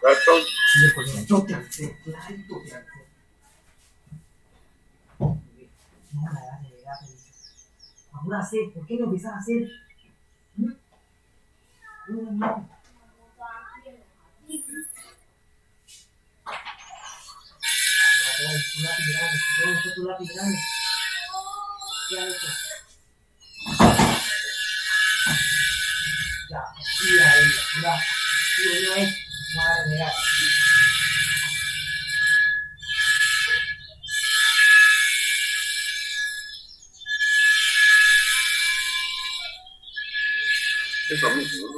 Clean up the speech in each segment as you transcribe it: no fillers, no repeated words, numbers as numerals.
Ratón. Ahora hacer, ¿por qué no empezás a hacer? No. Tu lápiz grande, ¿dónde está tu lápiz grande? Ya, eso. Ya, mira ella, mira. Mira eso, no va a renegar. Es lo mismo, ¿no?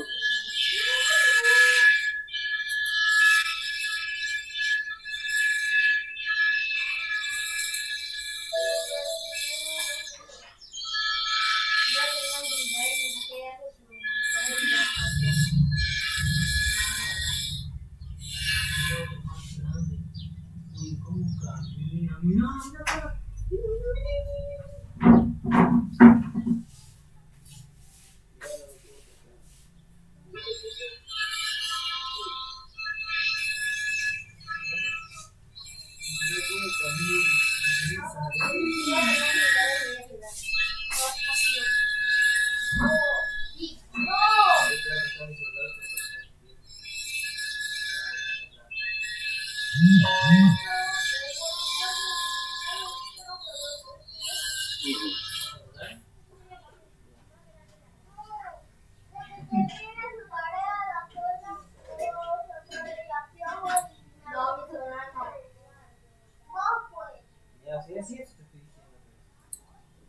Uy, cómo camina, mira, mira.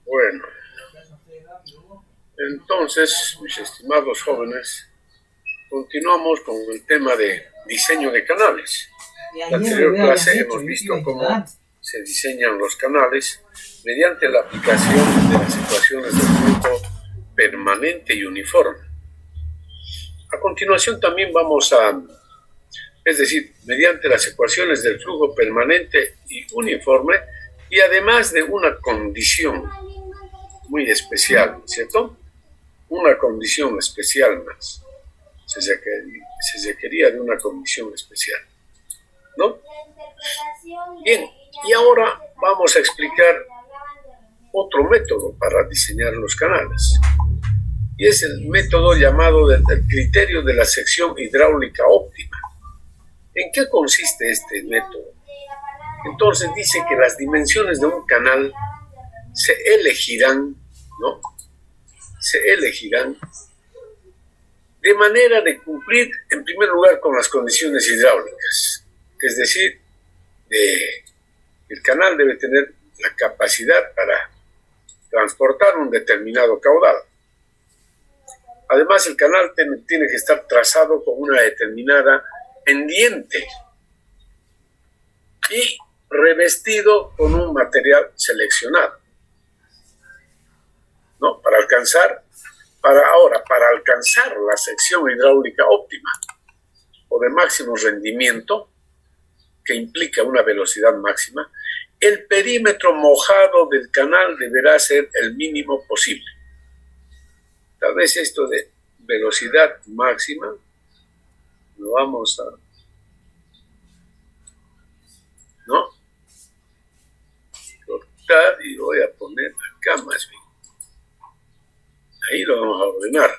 Bueno, entonces, mis estimados jóvenes, continuamos con el tema de diseño de canales. En la anterior clase hemos visto cómo se diseñan los canales mediante la aplicación de las ecuaciones del flujo permanente y uniforme. A continuación también es decir, mediante las ecuaciones del flujo permanente y uniforme, y además de una condición muy especial, ¿cierto? Una condición especial más. Se requería de una condición especial, ¿no? Bien, y ahora vamos a explicar otro método para diseñar los canales. Y es el método llamado del criterio de la sección hidráulica óptima. ¿En qué consiste este método? Entonces dice que las dimensiones de un canal se elegirán, ¿no? Se elegirán de manera de cumplir, en primer lugar, con las condiciones hidráulicas. Es decir, el canal debe tener la capacidad para transportar un determinado caudal. Además, el canal tiene que estar trazado con una determinada pendiente y revestido con un material seleccionado, ¿no? Para alcanzar la sección hidráulica óptima o de máximo rendimiento, que implica una velocidad máxima, el perímetro mojado del canal deberá ser el mínimo posible. Tal vez esto de velocidad máxima lo vamos a, ¿no?, cortar y voy a poner acá más bien. Ahí lo vamos a ordenar.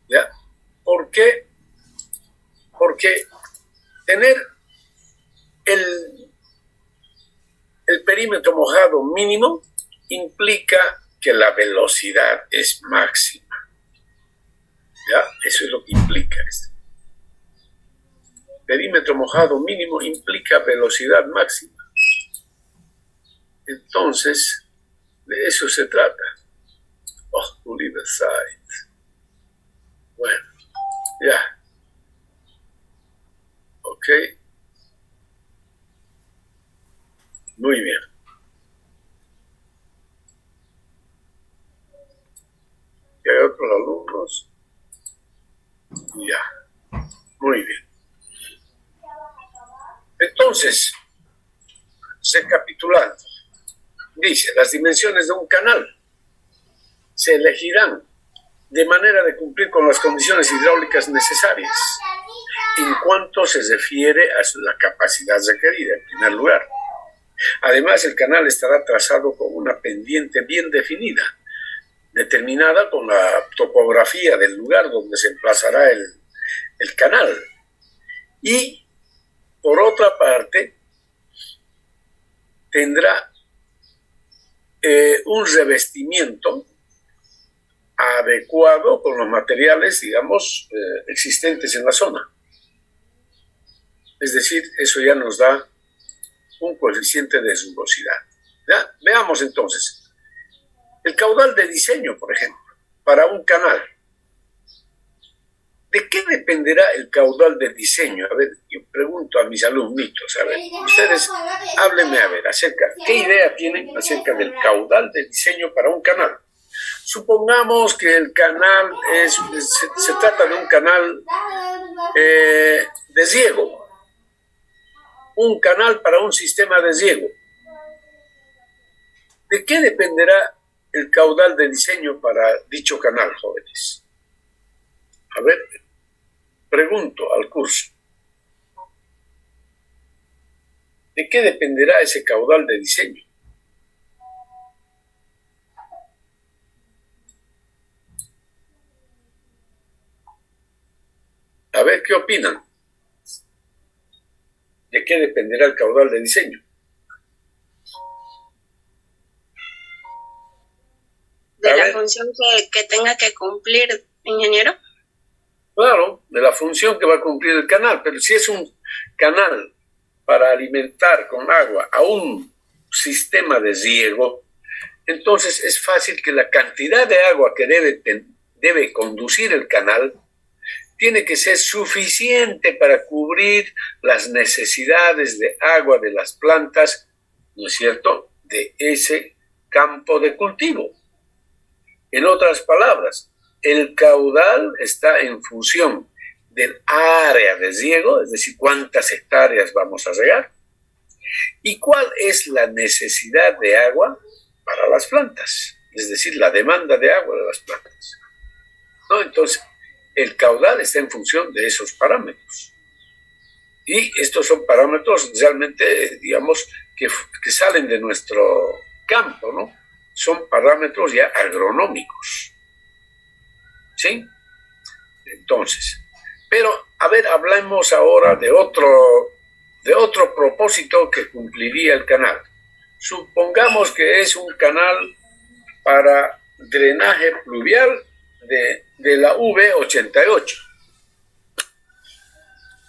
¿Ya? ¿Por qué? Porque tener el perímetro mojado mínimo implica que la velocidad es máxima. ¿Ya? Eso es lo que implica esto. Perímetro mojado mínimo implica velocidad máxima. Entonces, de eso se trata. Oh, leave aside. Bueno, ya. Ok. Muy bien. ¿Y hay otros alumnos? Ya. Muy bien. Entonces, recapitulando, dice las dimensiones de un canal. se elegirán de manera de cumplir con las condiciones hidráulicas necesarias, en cuanto se refiere a la capacidad requerida, en primer lugar. Además, el canal estará trazado con una pendiente bien definida, determinada con la topografía del lugar donde se emplazará el canal. Y, por otra parte, tendrá un revestimiento adecuado con los materiales, digamos, existentes en la zona. Es decir, eso ya nos da un coeficiente de rugosidad. ¿Ya? Veamos entonces. El caudal de diseño, por ejemplo, para un canal. ¿De qué dependerá el caudal de diseño? A ver, yo pregunto a mis alumnitos, a ver, ustedes háblenme, a ver, ¿qué idea tienen acerca del caudal de diseño para un canal? Supongamos que el canal se trata de un canal de riego, un canal para un sistema de riego. ¿De qué dependerá el caudal de diseño para dicho canal, jóvenes? A ver, pregunto al curso. ¿De qué dependerá ese caudal de diseño? A ver, ¿qué opinan? ¿De qué dependerá el caudal de diseño? ¿De la función que tenga que cumplir, ingeniero? Claro, de la función que va a cumplir el canal, pero si es un canal para alimentar con agua a un sistema de riego, entonces es fácil que la cantidad de agua que debe conducir el canal tiene que ser suficiente para cubrir las necesidades de agua de las plantas, ¿no es cierto?, de ese campo de cultivo. En otras palabras, el caudal está en función del área de riego, es decir, cuántas hectáreas vamos a regar, y cuál es la necesidad de agua para las plantas, es decir, la demanda de agua de las plantas, ¿no? Entonces, el caudal está en función de esos parámetros. Y estos son parámetros realmente, digamos, que salen de nuestro campo, ¿no? Son parámetros ya agronómicos. ¿Sí? Entonces, pero, a ver, hablemos ahora de otro propósito que cumpliría el canal. Supongamos que es un canal para drenaje pluvial de la V88.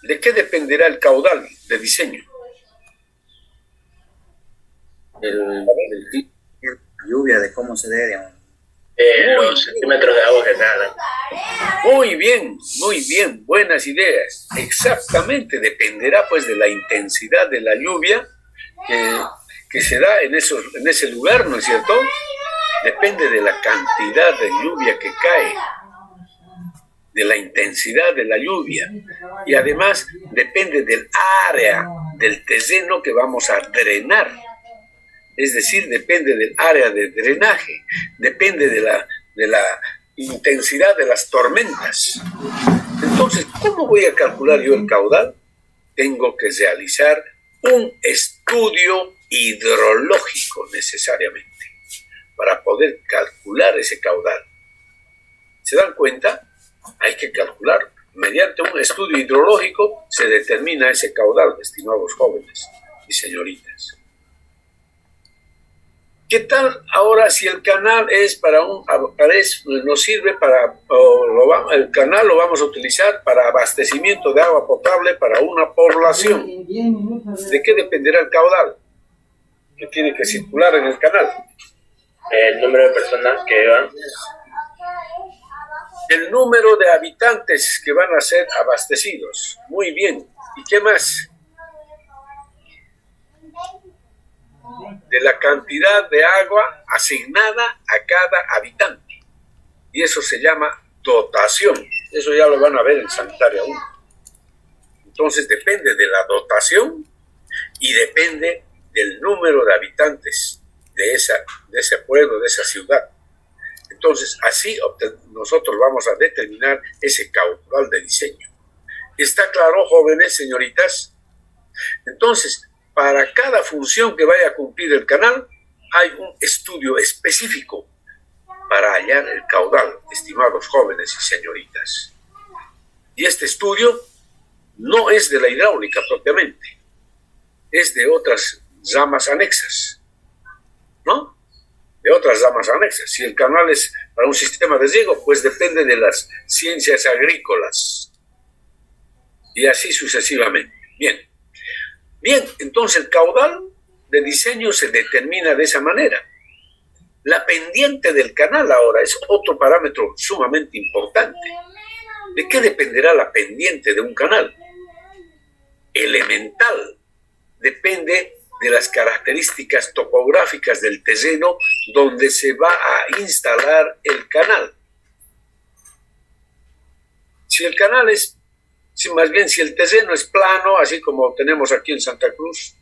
¿De qué dependerá el caudal de diseño? El lluvia, de cómo se dé, digamos. Los centímetros de agua que caen. Muy bien, buenas ideas. Exactamente, dependerá pues de la intensidad de la lluvia que se da en ese lugar, ¿no es cierto? Depende de la cantidad de lluvia que cae, de la intensidad de la lluvia, y además depende del área del terreno que vamos a drenar. Es decir, depende del área de drenaje, depende de la intensidad de las tormentas. Entonces, ¿cómo voy a calcular yo el caudal? Tengo que realizar un estudio hidrológico necesariamente para poder calcular ese caudal. ¿Se dan cuenta? Hay que calcular. Mediante un estudio hidrológico se determina ese caudal, estimados jóvenes y señoritas. ¿Qué tal ahora si el canal es nos sirve el canal lo vamos a utilizar para abastecimiento de agua potable para una población? ¿De qué dependerá el caudal que tiene que circular en el canal? El número de personas que van. El número de habitantes que van a ser abastecidos. Muy bien. ¿Y qué más? De la cantidad de agua asignada a cada habitante. Y eso se llama dotación. Eso ya lo van a ver en Sanitaria 1. Entonces depende de la dotación y depende del número de habitantes de ese pueblo, de esa ciudad. Entonces, así nosotros vamos a determinar ese caudal de diseño. ¿Está claro, jóvenes, señoritas? Entonces, para cada función que vaya a cumplir el canal, hay un estudio específico para hallar el caudal, estimados jóvenes y señoritas. Y este estudio no es de la hidráulica propiamente, es de otras ramas anexas, ¿no? De otras ramas anexas. Si el canal es para un sistema de riego, pues depende de las ciencias agrícolas. Y así sucesivamente. Bien. Bien, entonces el caudal de diseño se determina de esa manera. La pendiente del canal ahora es otro parámetro sumamente importante. ¿De qué dependerá la pendiente de un canal? Elemental. Depende de las características topográficas del terreno donde se va a instalar el canal. Si el canal es, más bien si el terreno es plano, así como tenemos aquí en Santa Cruz,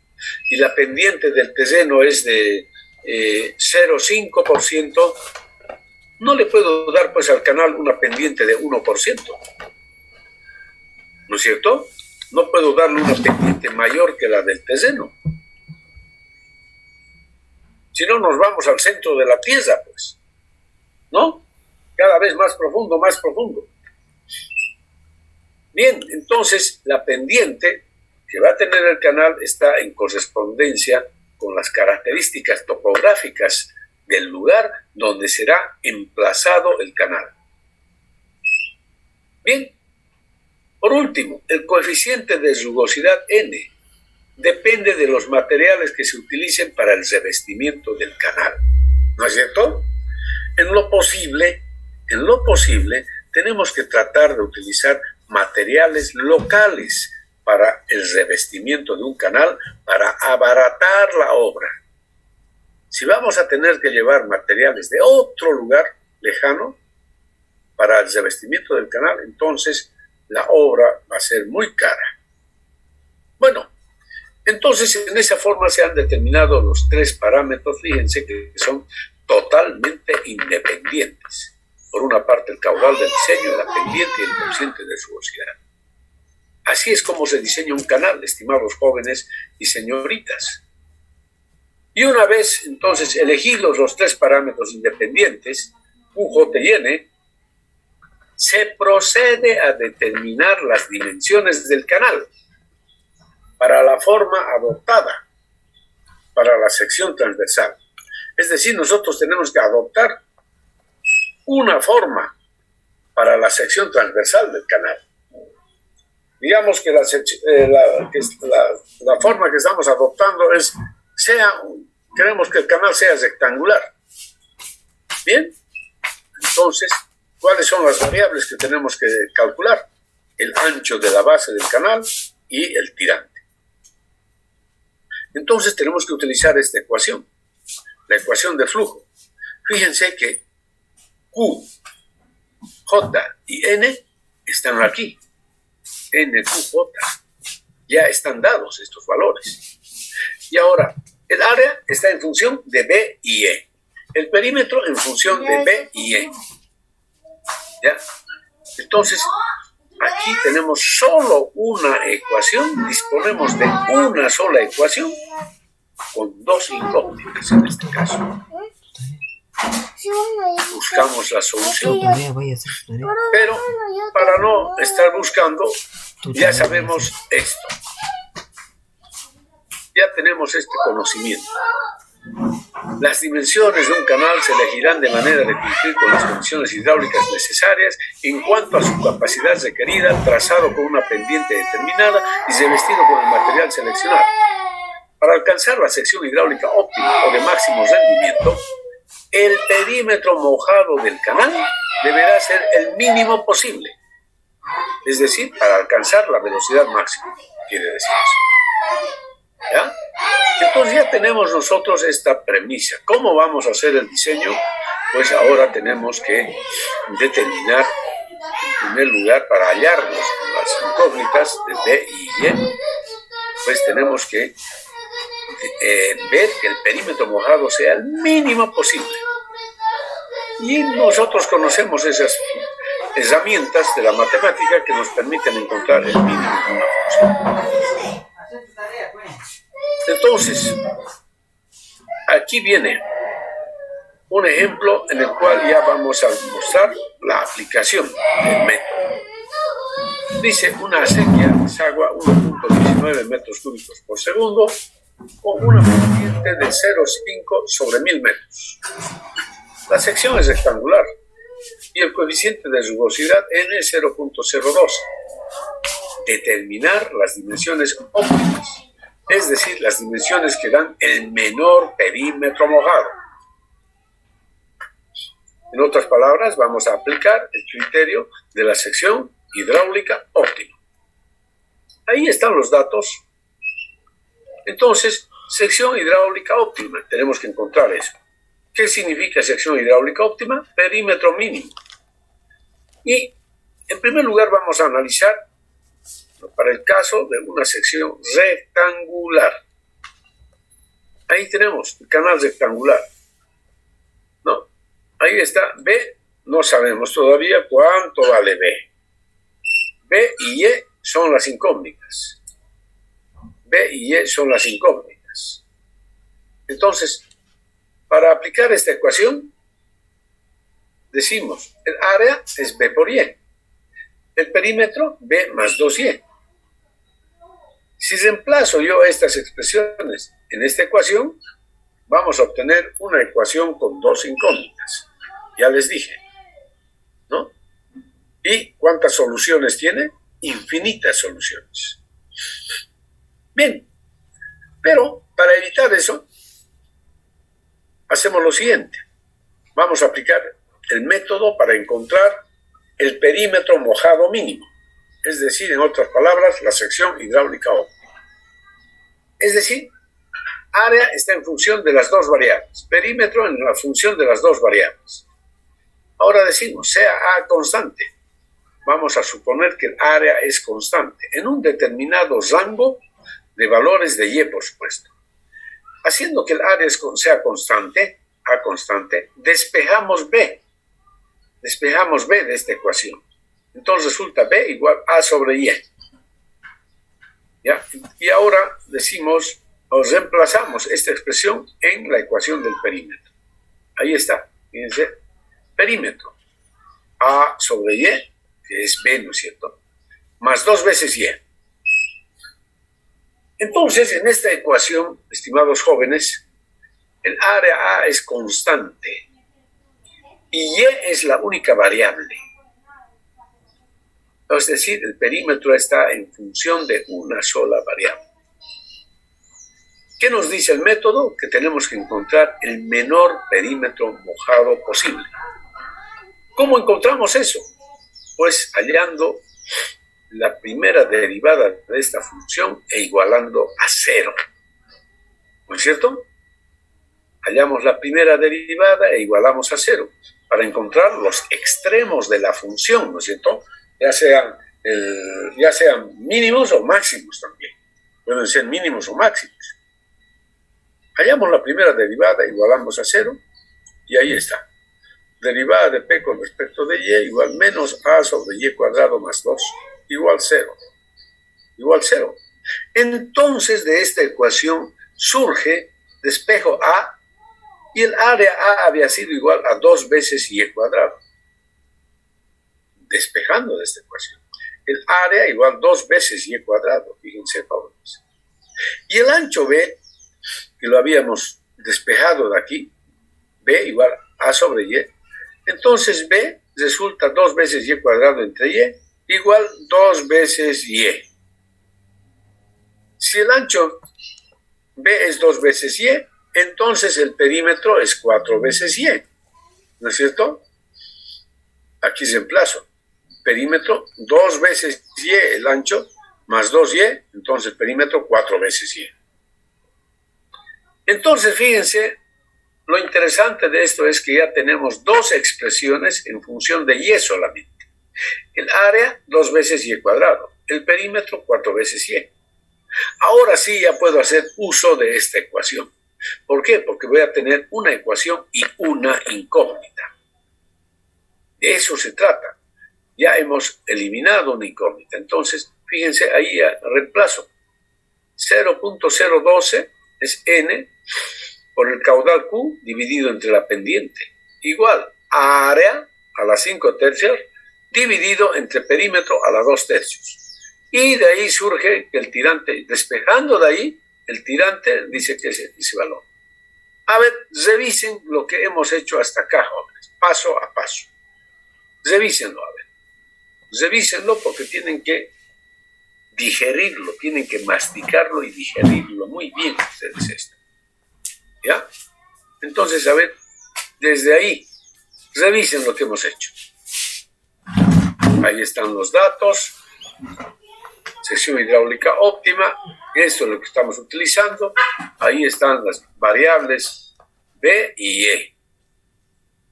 y la pendiente del terreno es de 0,5%, no le puedo dar pues al canal una pendiente de 1%. ¿No es cierto? No puedo darle una pendiente mayor que la del terreno. Si no, nos vamos al centro de la tierra, pues. ¿No? Cada vez más profundo, más profundo. Bien, entonces la pendiente que va a tener el canal está en correspondencia con las características topográficas del lugar donde será emplazado el canal. Bien, por último, el coeficiente de rugosidad N depende de los materiales que se utilicen para el revestimiento del canal. ¿No es cierto? En lo posible, tenemos que tratar de utilizar materiales locales para el revestimiento de un canal para abaratar la obra. Si vamos a tener que llevar materiales de otro lugar lejano para el revestimiento del canal, entonces la obra va a ser muy cara. Bueno, entonces en esa forma se han determinado los tres parámetros, fíjense que son totalmente independientes. Por una parte el caudal del diseño, la pendiente y el coeficiente de rugosidad. Así es como se diseña un canal, estimados jóvenes y señoritas. Y una vez entonces elegidos los tres parámetros independientes, U, J y N, se procede a determinar las dimensiones del canal para la forma adoptada para la sección transversal. Es decir, nosotros tenemos que adoptar una forma para la sección transversal del canal. Digamos que la forma que estamos adoptando es, queremos que el canal sea rectangular. Bien, entonces, ¿cuáles son las variables que tenemos que calcular? El ancho de la base del canal y el tirante. Entonces tenemos que utilizar esta ecuación, la ecuación de flujo. Fíjense que Q, J y N están aquí. N, Q, J. Ya están dados estos valores. Y ahora, el área está en función de B y E. El perímetro en función de B y E. ¿Ya? Entonces, aquí tenemos solo una ecuación, disponemos de una sola ecuación con dos incógnitas en este caso. Buscamos la solución, pero para no estar buscando, ya sabemos esto. Ya tenemos este conocimiento. Las dimensiones de un canal se elegirán de manera de cumplir con las condiciones hidráulicas necesarias en cuanto a su capacidad requerida, trazado con una pendiente determinada y revestido con el material seleccionado. Para alcanzar la sección hidráulica óptima o de máximo rendimiento, el perímetro mojado del canal deberá ser el mínimo posible. Es decir, para alcanzar la velocidad máxima, quiere decir eso. ¿Ya? Entonces ya tenemos nosotros esta premisa. ¿Cómo vamos a hacer el diseño? Pues ahora tenemos que determinar, en primer lugar, para hallar las incógnitas de B y E, pues tenemos que ver que el perímetro mojado sea el mínimo posible. Y nosotros conocemos esas herramientas de la matemática que nos permiten encontrar el mínimo de una función. Entonces, aquí viene un ejemplo en el cual ya vamos a mostrar la aplicación del método. Dice una acequia desagua 1.19 metros cúbicos por segundo con una pendiente de 0,5 sobre 1000 metros. La sección es rectangular y el coeficiente de rugosidad n es 0.02. Determinar las dimensiones óptimas, es decir, las dimensiones que dan el menor perímetro mojado. En otras palabras, vamos a aplicar el criterio de la sección hidráulica óptima. Ahí están los datos. Entonces, sección hidráulica óptima, tenemos que encontrar eso. ¿Qué significa sección hidráulica óptima? Perímetro mínimo. Y, en primer lugar, vamos a analizar para el caso de una sección rectangular. Ahí tenemos el canal rectangular, ¿no? Ahí está B, no sabemos todavía cuánto vale B. B y Y son las incógnitas. B y Y son las incógnitas. Entonces, para aplicar esta ecuación, decimos, el área es B por Y. El perímetro, B más 2Y. Si reemplazo yo estas expresiones en esta ecuación, vamos a obtener una ecuación con dos incógnitas. Ya les dije, ¿no? ¿Y cuántas soluciones tiene? Infinitas soluciones. Bien, pero para evitar eso, hacemos lo siguiente. Vamos a aplicar el método para encontrar el perímetro mojado mínimo. Es decir, en otras palabras, la sección hidráulica óptima. Es decir, área está en función de las dos variables. Perímetro en la función de las dos variables. Ahora decimos, sea A constante. Vamos a suponer que el área es constante en un determinado rango de valores de Y, por supuesto. Haciendo que el área sea constante, A constante, despejamos B. Despejamos B de esta ecuación. Entonces resulta B igual A sobre Y. ¿Ya? Y ahora decimos, o reemplazamos esta expresión en la ecuación del perímetro. Ahí está, fíjense, perímetro. A sobre Y, que es B, ¿no es cierto? Más 2 veces Y. Entonces, en esta ecuación, estimados jóvenes, el área A es constante y Y es la única variable. Es decir, el perímetro está en función de una sola variable. ¿Qué nos dice el método? Que tenemos que encontrar el menor perímetro mojado posible. ¿Cómo encontramos eso? Pues hallando la primera derivada de esta función e igualando a 0. ¿No es cierto? Hallamos la primera derivada e igualamos a 0 para encontrar los extremos de la función, ¿no es cierto? Ya sean mínimos o máximos también. Pueden ser mínimos o máximos. Hallamos la primera derivada, igualamos a 0, y ahí está. Derivada de P con respecto de Y igual menos A sobre Y cuadrado más 2, igual 0. Igual 0. Entonces, de esta ecuación surge despejo A, y el área A había sido igual a 2 veces Y cuadrado. Despejando de esta ecuación. El área igual 2 veces Y cuadrado, fíjense, jóvenes. Y el ancho B, que lo habíamos despejado de aquí, B igual A sobre Y, entonces B resulta 2 veces Y cuadrado entre Y, igual 2 veces Y. Si el ancho B es 2 veces Y, entonces el perímetro es 4 veces Y, ¿no es cierto? Aquí reemplazo. Perímetro 2 veces Y el ancho, más 2Y, entonces perímetro 4 veces Y. Entonces, fíjense, lo interesante de esto es que ya tenemos dos expresiones en función de Y solamente. El área, 2 veces Y cuadrado. El perímetro, 4 veces Y. Ahora sí ya puedo hacer uso de esta ecuación. ¿Por qué? Porque voy a tener una ecuación y una incógnita. De eso se trata. Ya hemos eliminado una incógnita. Entonces, fíjense, ahí reemplazo. 0.012 es n por el caudal Q dividido entre la pendiente. Igual área a la 5/3 dividido entre perímetro a la 2/3. Y de ahí surge que el tirante, despejando de ahí, el tirante dice que es ese valor. A ver, revisen lo que hemos hecho hasta acá, jóvenes, paso a paso. Revísenlo, a ver. Revísenlo porque tienen que digerirlo, tienen que masticarlo y digerirlo muy bien ustedes esto. ¿Ya? Entonces, a ver, desde ahí, revisen lo que hemos hecho. Ahí están los datos. Sección hidráulica óptima. Esto es lo que estamos utilizando. Ahí están las variables B y E.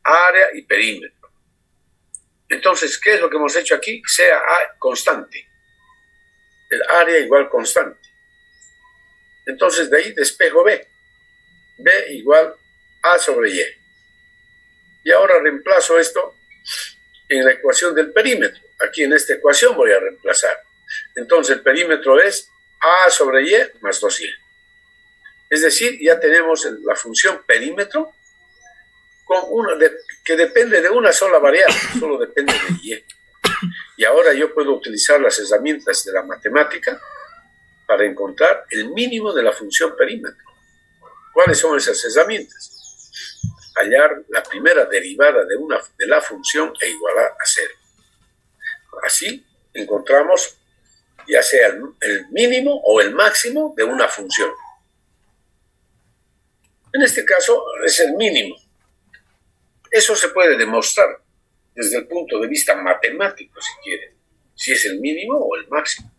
Área y perímetro. Entonces, ¿qué es lo que hemos hecho aquí? Sea A constante. El área igual constante. Entonces, de ahí despejo B. B igual A sobre Y. Y ahora reemplazo esto en la ecuación del perímetro. Aquí en esta ecuación voy a reemplazar. Entonces, el perímetro es A sobre Y más 2Y. Es decir, ya tenemos la función perímetro con que depende de una sola variable, solo depende de Y. Y ahora yo puedo utilizar las herramientas de la matemática para encontrar el mínimo de la función perímetro. ¿Cuáles son esas herramientas? Hallar la primera derivada de la función e igualar a 0. Así encontramos ya sea el mínimo o el máximo de una función. En este caso es el mínimo. Eso se puede demostrar desde el punto de vista matemático, si quieren, si es el mínimo o el máximo.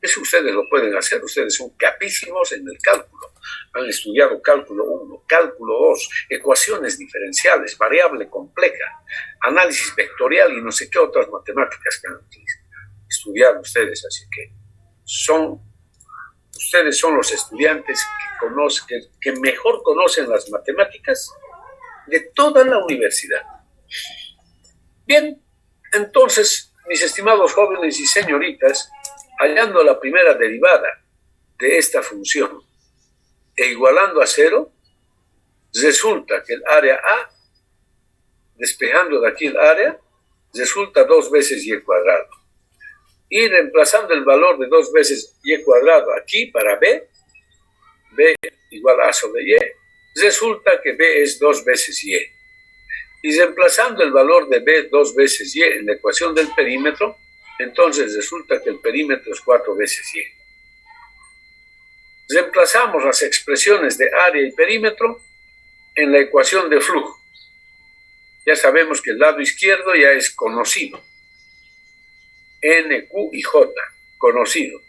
Eso ustedes lo pueden hacer, ustedes son capísimos en el cálculo. Han estudiado cálculo 1, cálculo 2, ecuaciones diferenciales, variable compleja, análisis vectorial y no sé qué otras matemáticas que han estudiado ustedes. Así que ustedes son los estudiantes que mejor conocen las matemáticas de toda la universidad. Bien, entonces, mis estimados jóvenes y señoritas, hallando la primera derivada de esta función e igualando a 0, resulta que el área A, despejando de aquí el área, resulta 2 veces y cuadrado. Y reemplazando el valor de 2 veces y cuadrado aquí para B igual a sobre Y, resulta que B es 2 veces Y. Y reemplazando el valor de B 2 veces Y en la ecuación del perímetro, entonces resulta que el perímetro es 4 veces Y. Reemplazamos las expresiones de área y perímetro en la ecuación de flujo. Ya sabemos que el lado izquierdo ya es conocido. N, Q y J, conocido.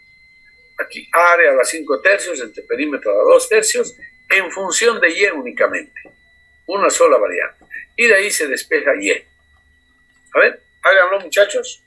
Aquí área a la 5/3 entre perímetro a la 2/3 en función de Y únicamente. Una sola variable. Y de ahí se despeja Y. A ver, háganlo, muchachos.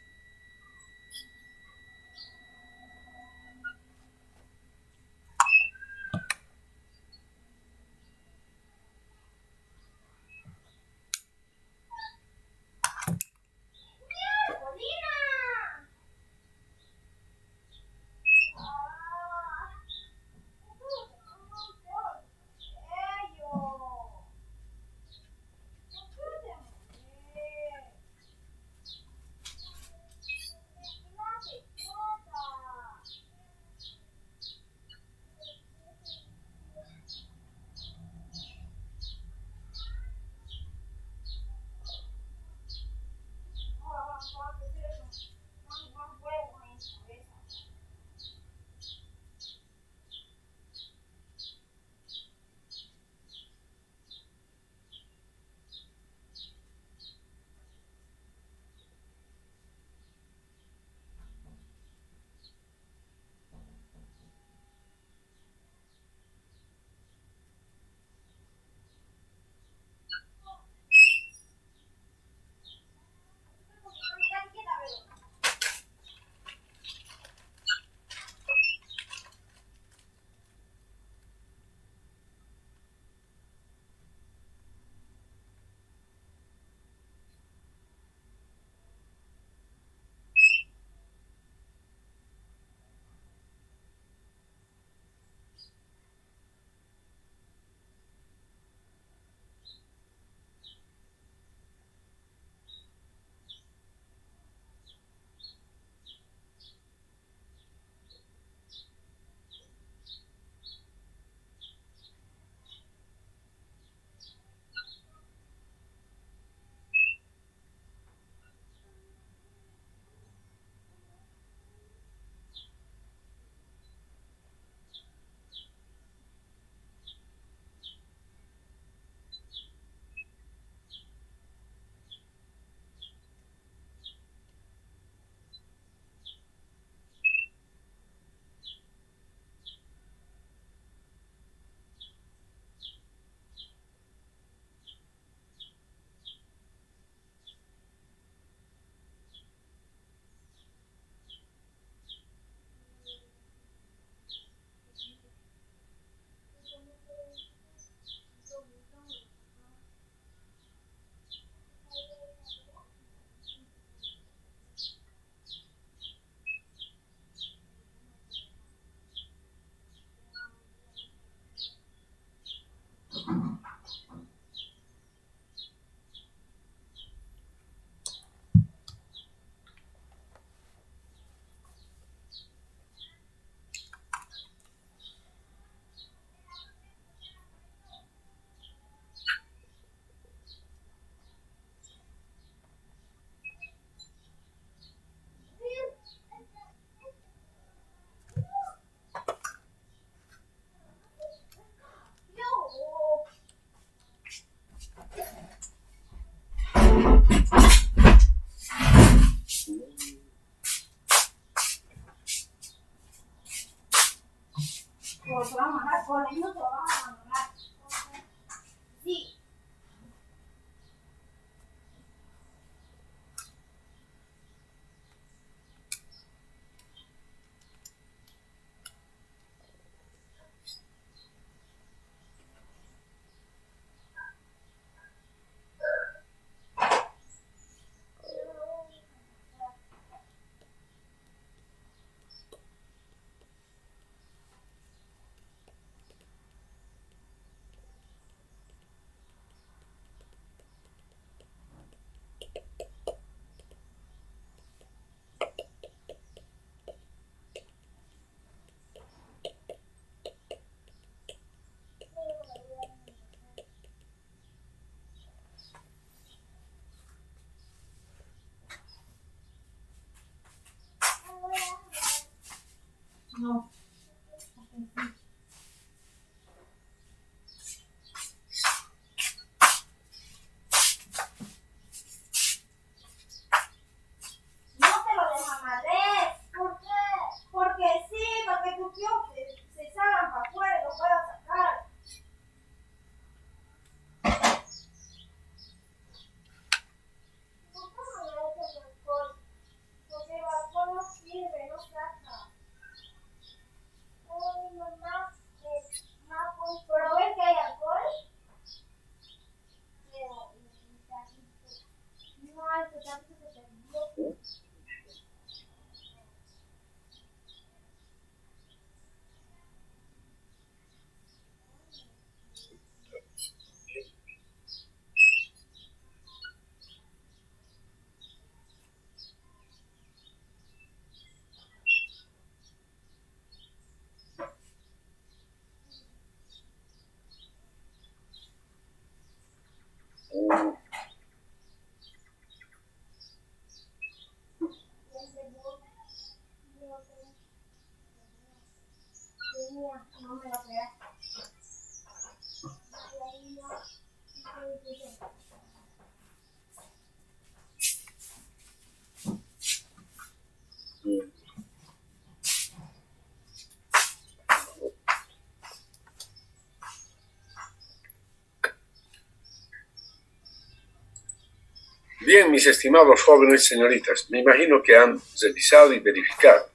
Bien, mis estimados jóvenes señoritas, me imagino que han revisado y verificado.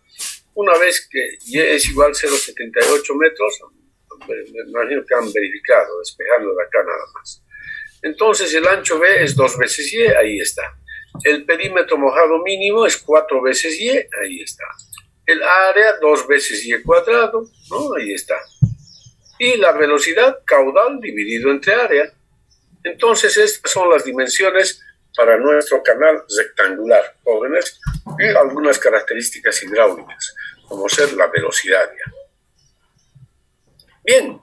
Una vez que Y es igual a 0,78 metros, me imagino que han verificado, despejando de acá nada más. Entonces el ancho B es 2 veces Y, ahí está. El perímetro mojado mínimo es 4 veces Y, ahí está. El área 2 veces Y cuadrado, ¿no? Ahí está. Y la velocidad caudal dividido entre área. Entonces estas son las dimensiones para nuestro canal rectangular, jóvenes, y algunas características hidráulicas, como ser la velocidad ya. Bien,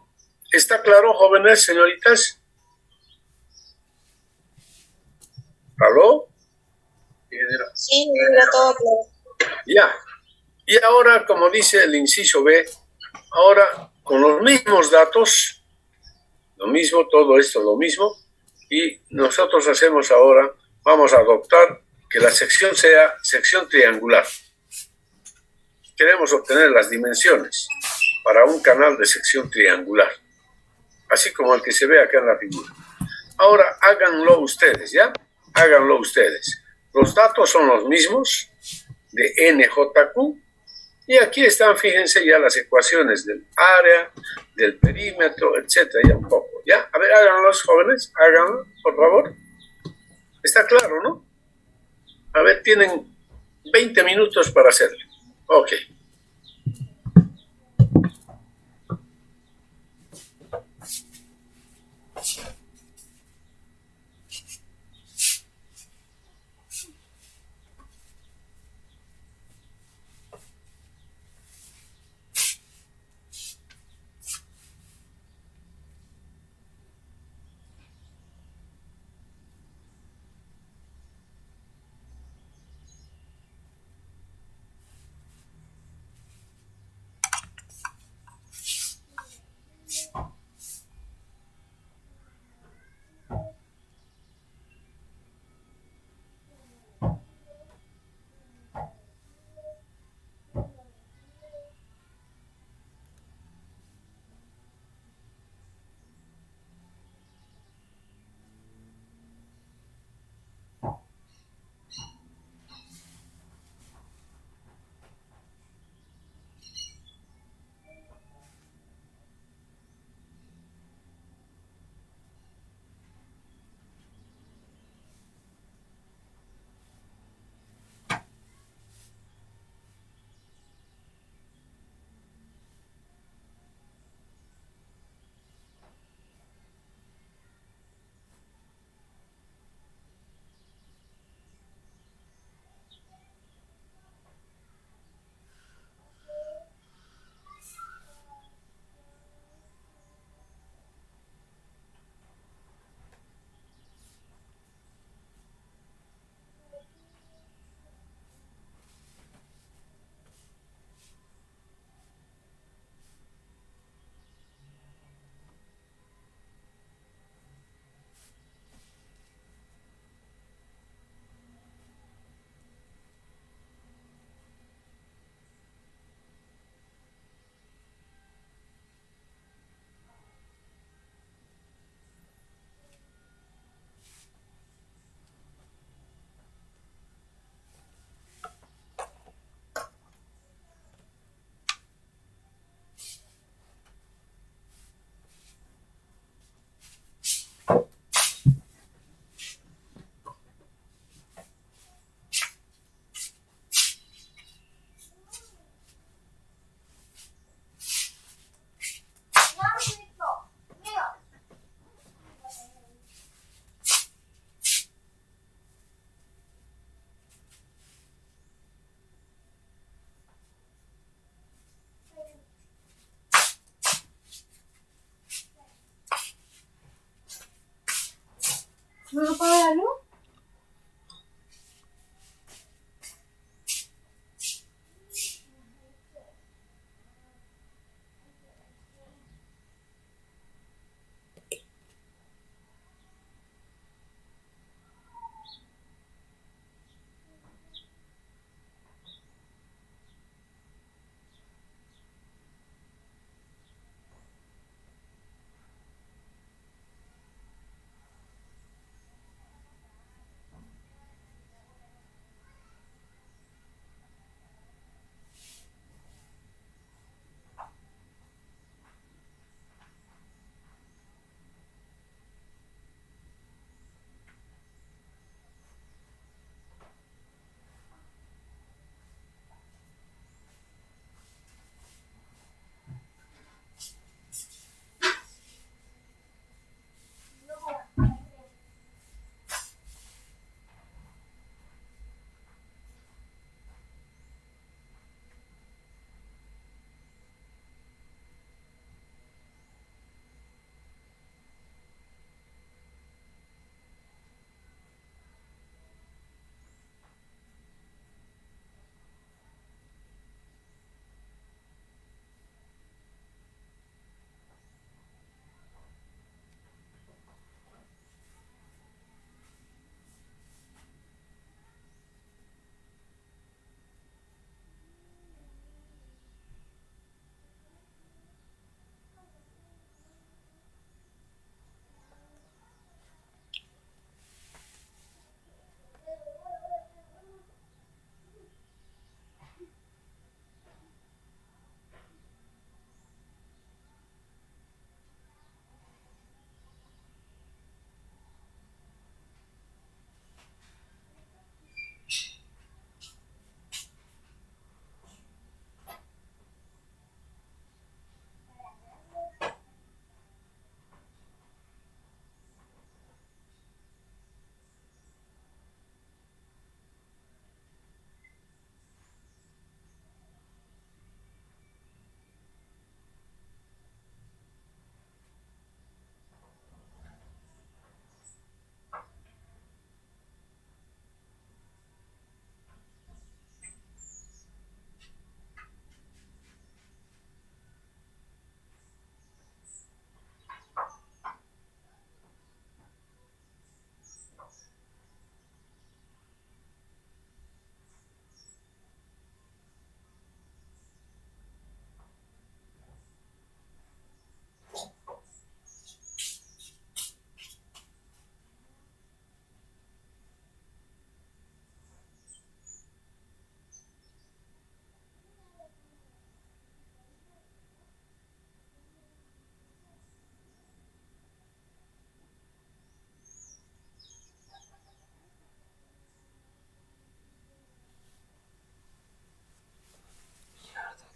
¿está claro, jóvenes, señoritas? ¿Aló? Sí, era todo claro. Ya. Y ahora, como dice el inciso B, ahora con los mismos datos, lo mismo, todo esto lo mismo, y nosotros hacemos ahora, vamos a adoptar que la sección sea sección triangular. Queremos obtener las dimensiones para un canal de sección triangular, así como el que se ve acá en la figura. Ahora háganlo ustedes, ¿ya? Háganlo ustedes. Los datos son los mismos de NJQ, y aquí están, fíjense ya las ecuaciones del área, del perímetro, etcétera, ya un poco, ¿ya? A ver, háganlos, jóvenes, háganlo, por favor. Está claro, ¿no? A ver, tienen 20 minutos para hacerlo. Ok. ¿No apaga la luz?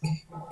Ahora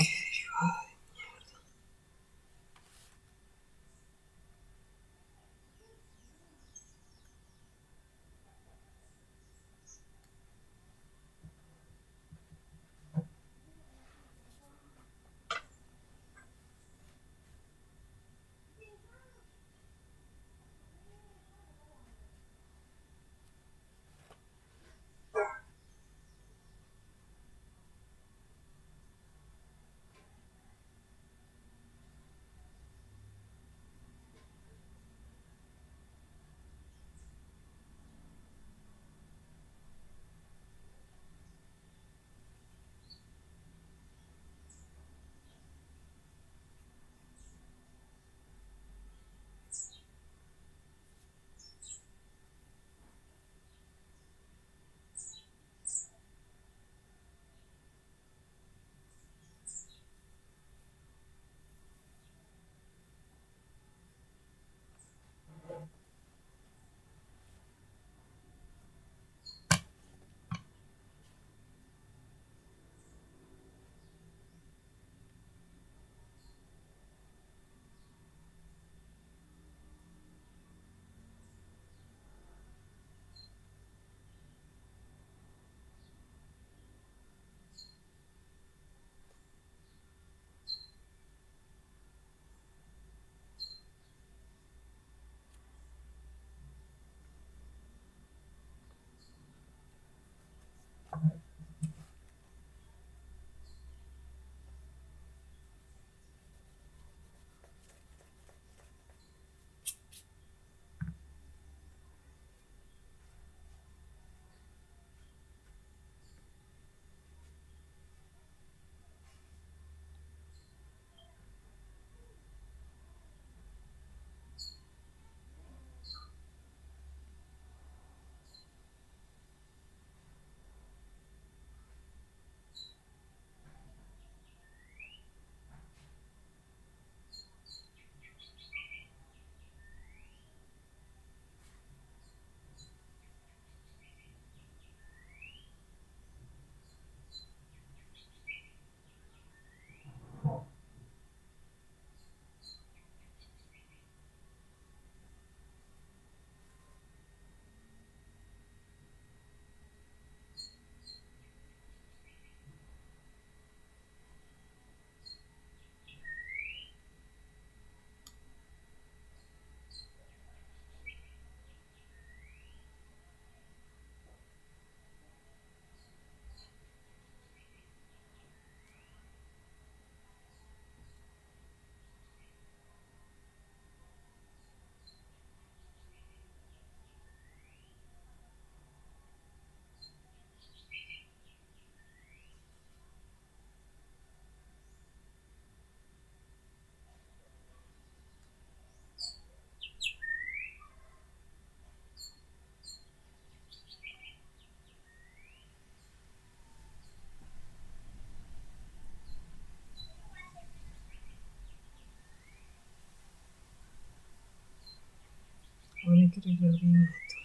hay que arreglar bien esto.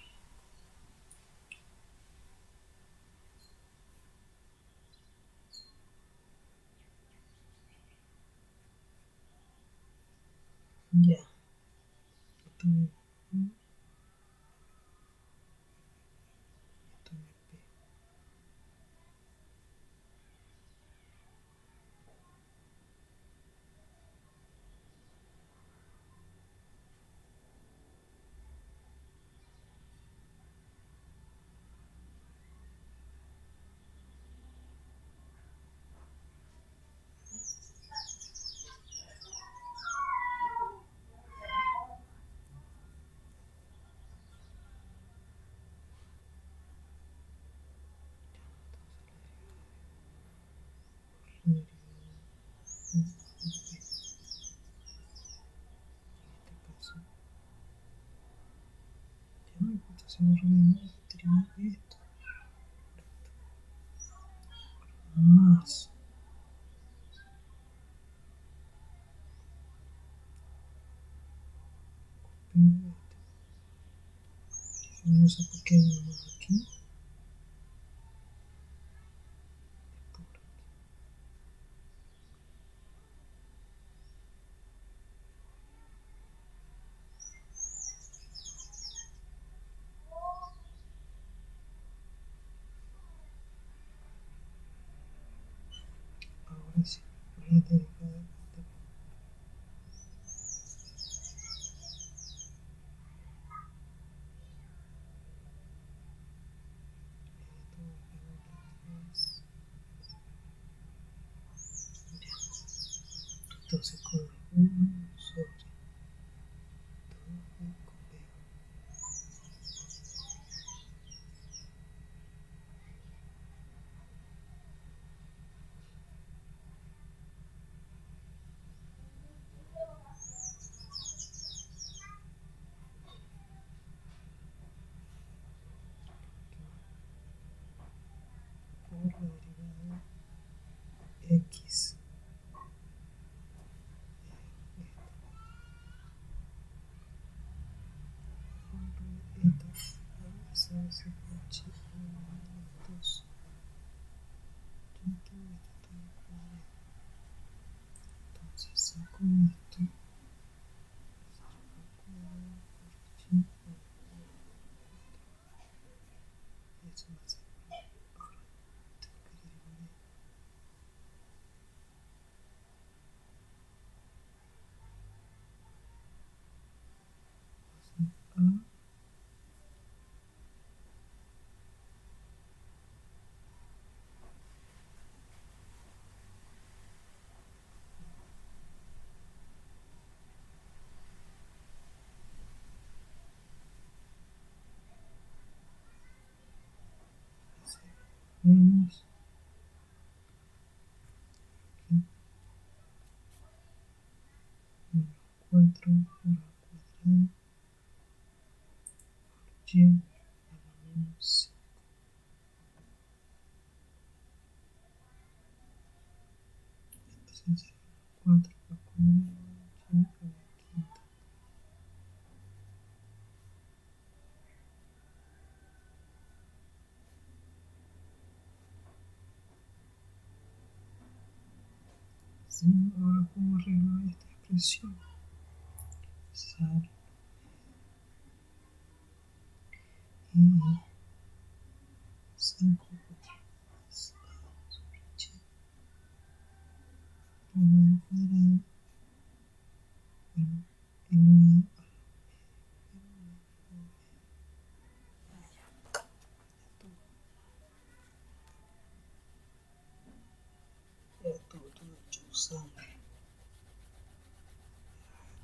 Ya. Esto me- esto me pega. Se me olvidó esto. Más. No sé por qué hay más aquí. Entonces corre 1/2 por la derivada x eta se hace por h menos 2 quinto eta todo cuadrado. Entonces saco esto al cuadrado por h al cuadrado. Eso va a ser. Ahora tengo que derivar esto. A menos menos 4 por al cuadrado por y a la menos 5. Entonces será 4 al cuadrado y a la quinta. Sí, ahora cómo arreglar esta expresión. Sal y saco 4 más a sobre h al cuadrado, bueno, elevado a ya todo hecho usando esta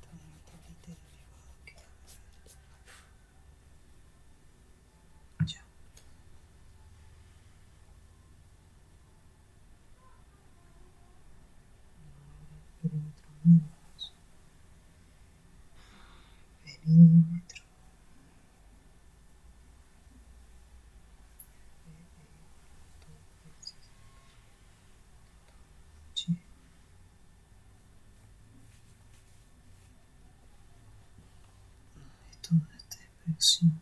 tablita de derivado que ya. Perímetro menos perímetro dos veces h es toda esta expresión.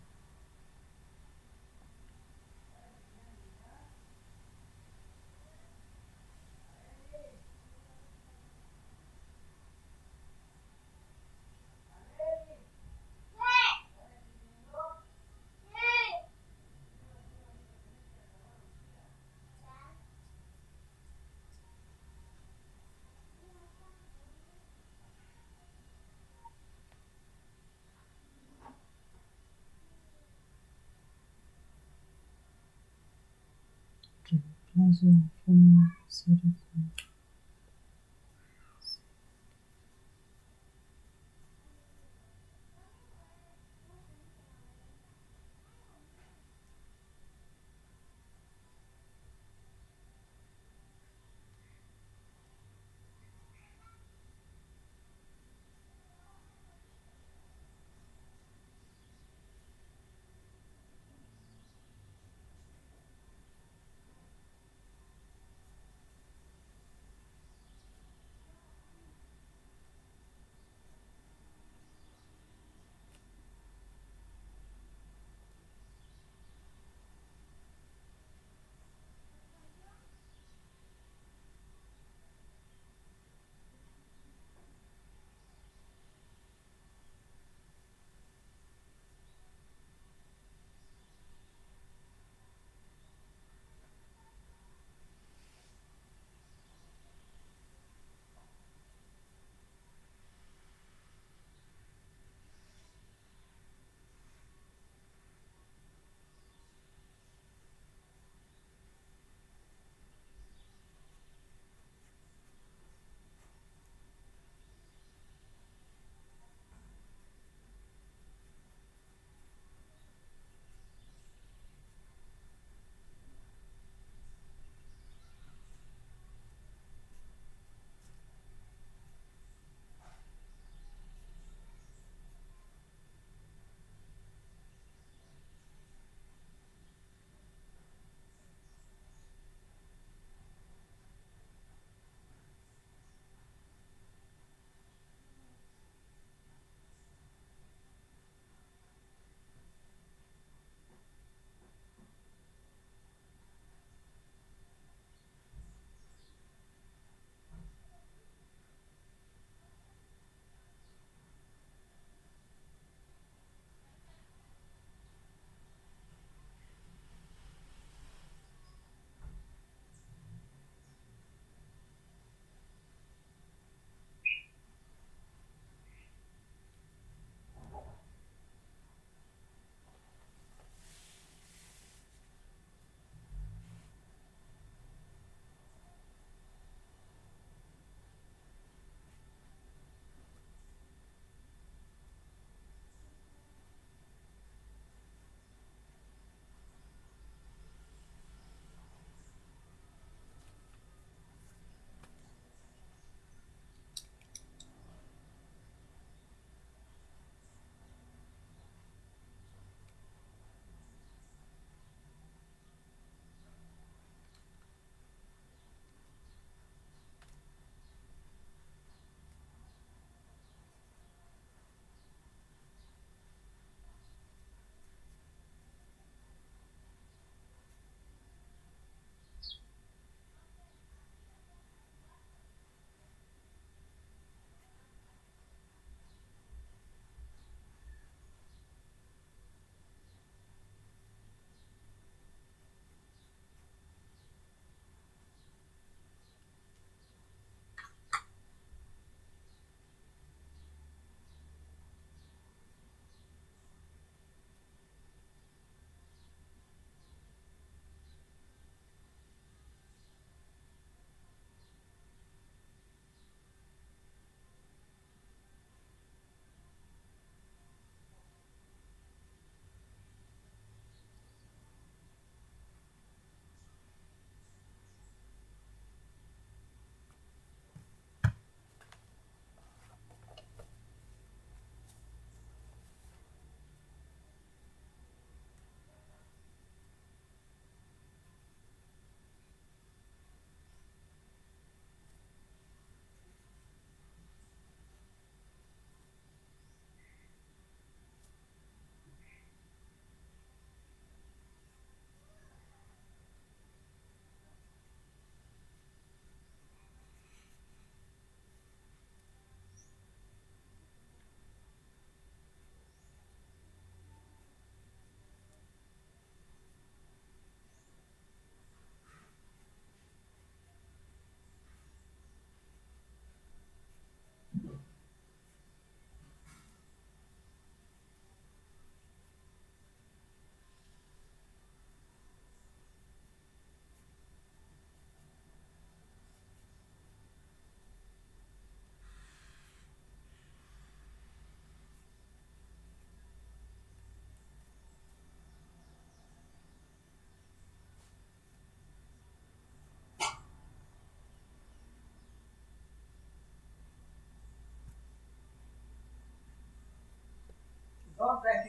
Reemplazo en forma 0.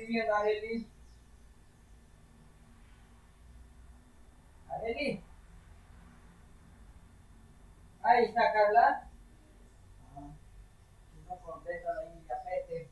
viendo, Arely? Arely. Ahí está Carla. Ah, no contesta la niña Pete.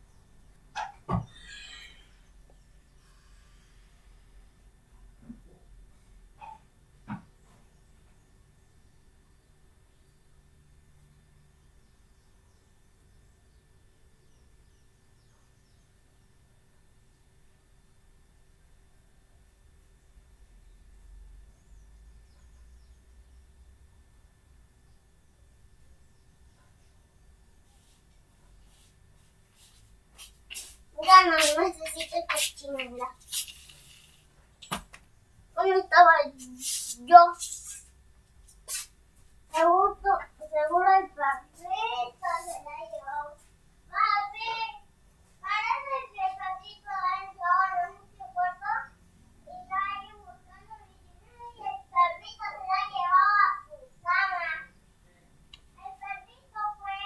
Ya no necesito cochinilla. ¿Dónde estaba yo? Seguro el papito se la llevó. Papi, parece que el patito entró en mucho cuarto y está ahí buscando mi dinero y el perrito se la llevó a Susana. El perrito fue.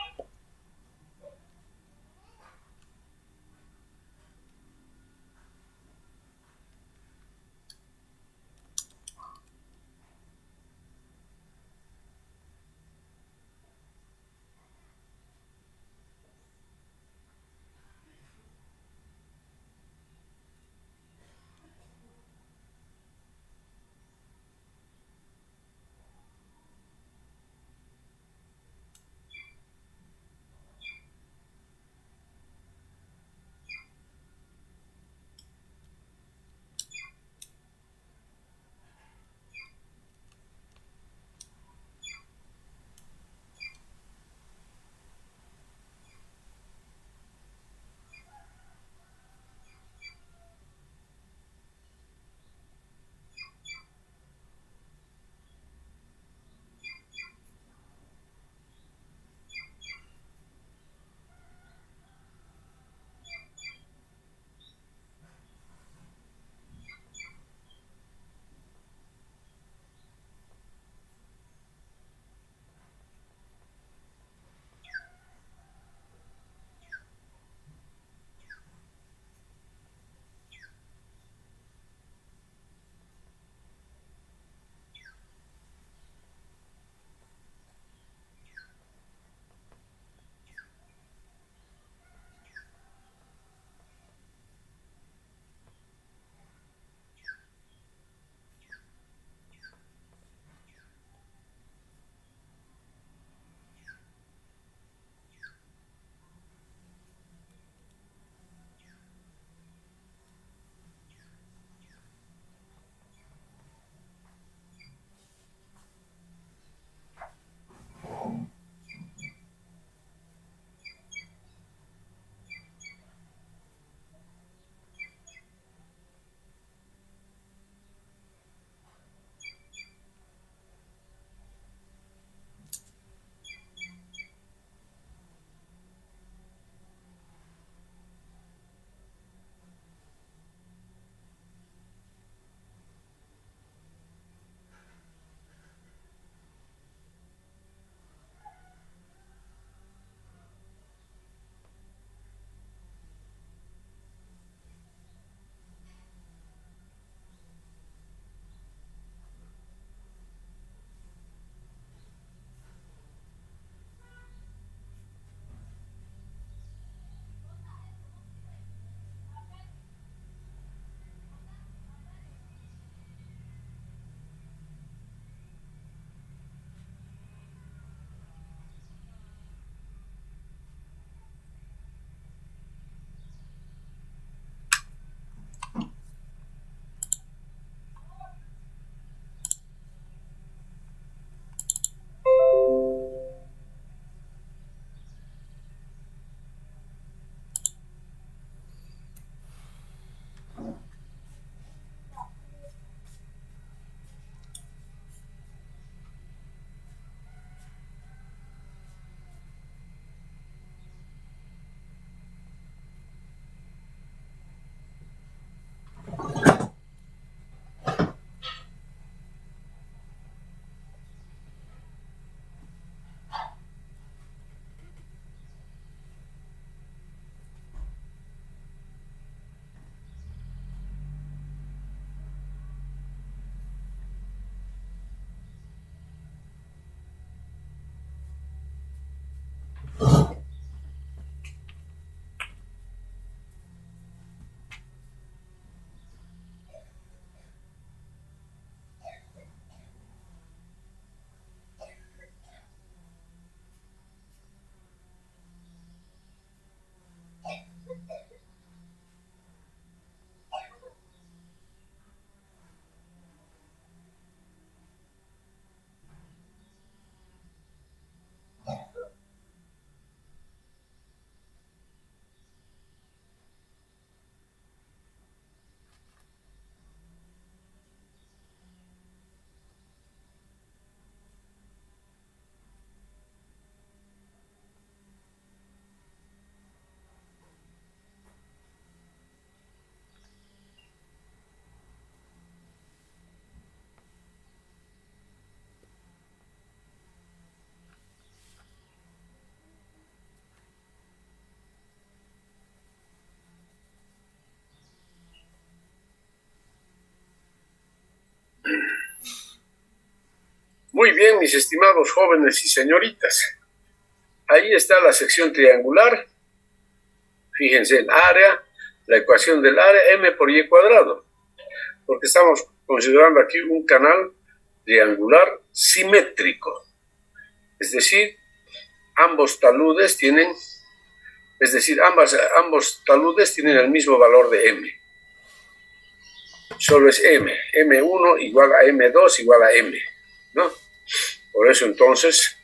Muy bien, mis estimados jóvenes y señoritas. Ahí está la sección triangular. Fíjense el área, la ecuación del área, m por y cuadrado. Porque estamos considerando aquí un canal triangular simétrico. Es decir, ambos taludes tienen el mismo valor de m. Solo es m. m1 igual a m2 igual a m, ¿no? Por eso entonces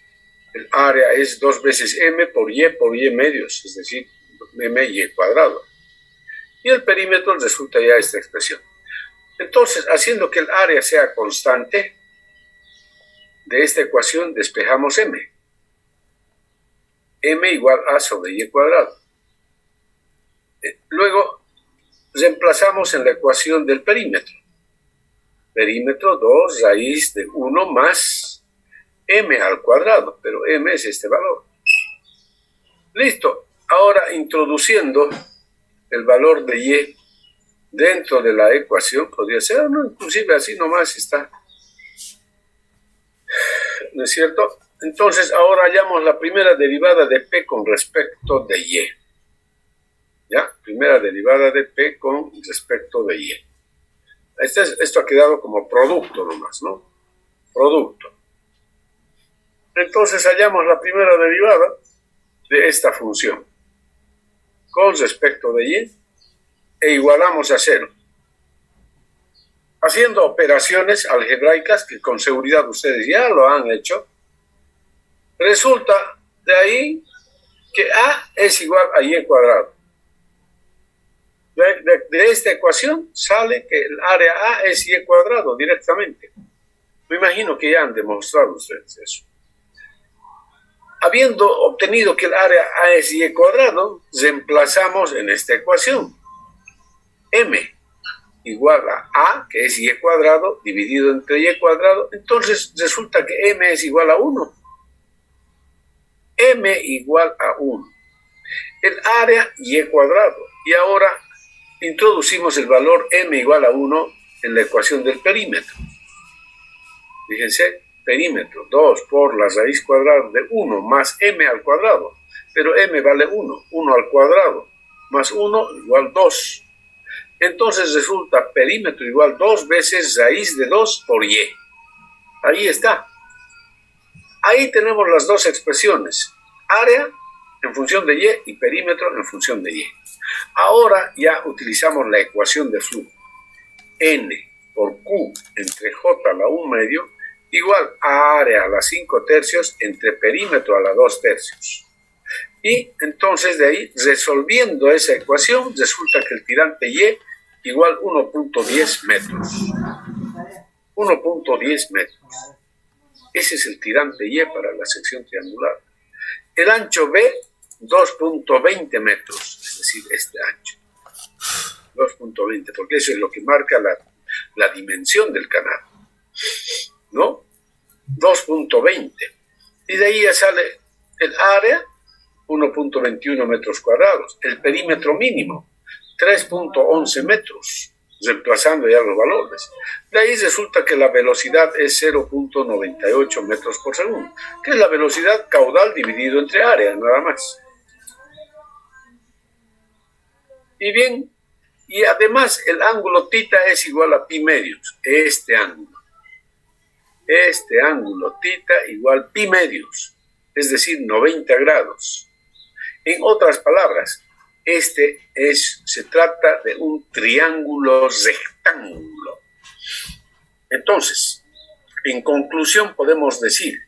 el área es 2 veces m por y medios, es decir, m y cuadrado. Y el perímetro resulta ya esta expresión. Entonces, haciendo que el área sea constante, de esta ecuación despejamos m. m igual a sobre y cuadrado. Luego, reemplazamos en la ecuación del perímetro. Perímetro 2 raíz de 1 más m al cuadrado, pero m es este valor. Listo. Ahora, introduciendo el valor de y dentro de la ecuación, podría ser, no, inclusive así nomás está. ¿No es cierto? Entonces, ahora hallamos la primera derivada de p con respecto de y. ¿Ya? Primera derivada de p con respecto de y. Esto ha quedado como producto nomás, ¿no? Producto. Entonces, hallamos la primera derivada de esta función con respecto de y e igualamos a 0. Haciendo operaciones algebraicas que con seguridad ustedes ya lo han hecho, resulta de ahí que a es igual a y cuadrado. De esta ecuación sale que el área a es y cuadrado directamente. Me imagino que ya han demostrado ustedes eso. Habiendo obtenido que el área a es y cuadrado, reemplazamos en esta ecuación m igual a, que es y cuadrado, dividido entre y cuadrado. Entonces resulta que m es igual a 1. M igual a 1. El área y cuadrado. Y ahora introducimos el valor m igual a 1 en la ecuación del perímetro. Fíjense, perímetro 2 por la raíz cuadrada de 1 más m al cuadrado. Pero m vale 1. 1 al cuadrado más 1 igual 2. Entonces resulta perímetro igual 2 veces raíz de 2 por y. Ahí está. Ahí tenemos las dos expresiones. Área en función de y perímetro en función de y. Ahora ya utilizamos la ecuación de flujo. N por Q entre J a la 1 medio igual a área a la 5 tercios entre perímetro a la 2 tercios. Y entonces de ahí, resolviendo esa ecuación, resulta que el tirante y igual 1.10 metros. 1.10 metros. Ese es el tirante y para la sección triangular. El ancho B, 2.20 metros, es decir, este ancho. 2.20, porque eso es lo que marca la dimensión del canal, ¿no? 2.20. Y de ahí ya sale el área, 1.21 metros cuadrados. El perímetro mínimo, 3.11 metros, reemplazando ya los valores. De ahí resulta que la velocidad es 0.98 metros por segundo, que es la velocidad caudal dividido entre área, nada más. Y bien, y además el ángulo θ es igual a pi medios, este ángulo θ igual pi medios, es decir, 90 grados. En otras palabras, se trata de un triángulo rectángulo. Entonces, en conclusión podemos decir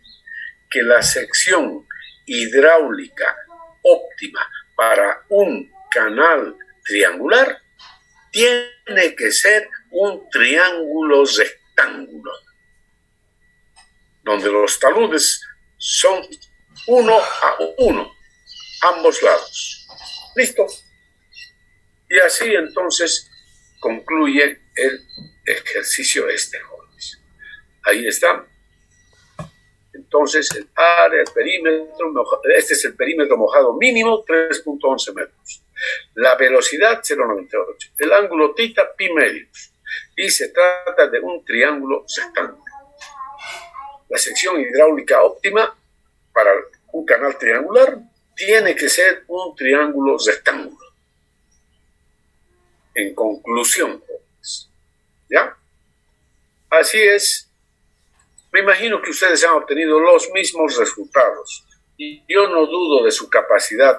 que la sección hidráulica óptima para un canal triangular tiene que ser un triángulo rectángulo, donde los taludes son 1 a 1, ambos lados. ¿Listo? Y así entonces concluye el ejercicio jóvenes. Ahí está. Entonces el área, el perímetro, este es el perímetro mojado mínimo, 3.11 metros. La velocidad, 0.98. El ángulo θ, pi medios. Y se trata de un triángulo rectángulo. la sección hidráulica óptima para un canal triangular tiene que ser un triángulo rectángulo. En conclusión, ¿ya? Así es. Me imagino que ustedes han obtenido los mismos resultados y yo no dudo de su capacidad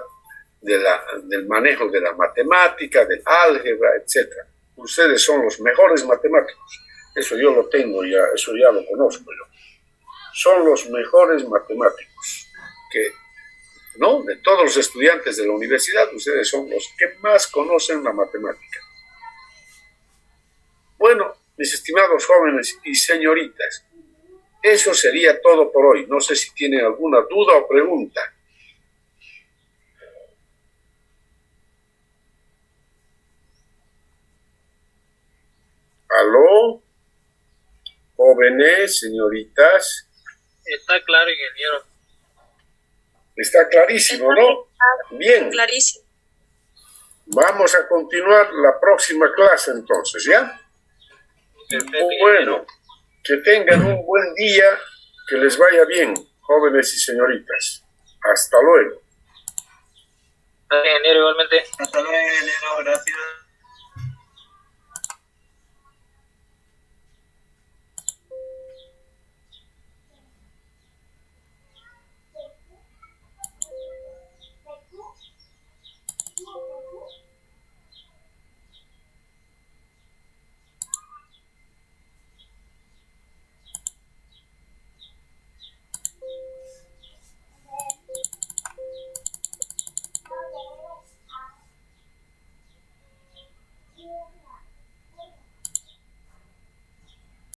del manejo de la matemática, del álgebra, etc. Ustedes son los mejores matemáticos. Eso yo lo tengo ya, eso ya lo conozco yo. Son los mejores matemáticos ¿no? De todos los estudiantes de la universidad, ustedes son los que más conocen la matemática. Bueno, mis estimados jóvenes y señoritas, eso sería todo por hoy. No sé si tienen alguna duda o pregunta. ¿Aló? Jóvenes, señoritas. Está claro, ingeniero. Está clarísimo, ¿no? Bien. Clarísimo. Vamos a continuar la próxima clase entonces, ¿ya? Perfecto. Bueno, que tengan un buen día, que les vaya bien, jóvenes y señoritas. Hasta luego. Ingeniero, igualmente. Hasta luego, ingeniero, gracias.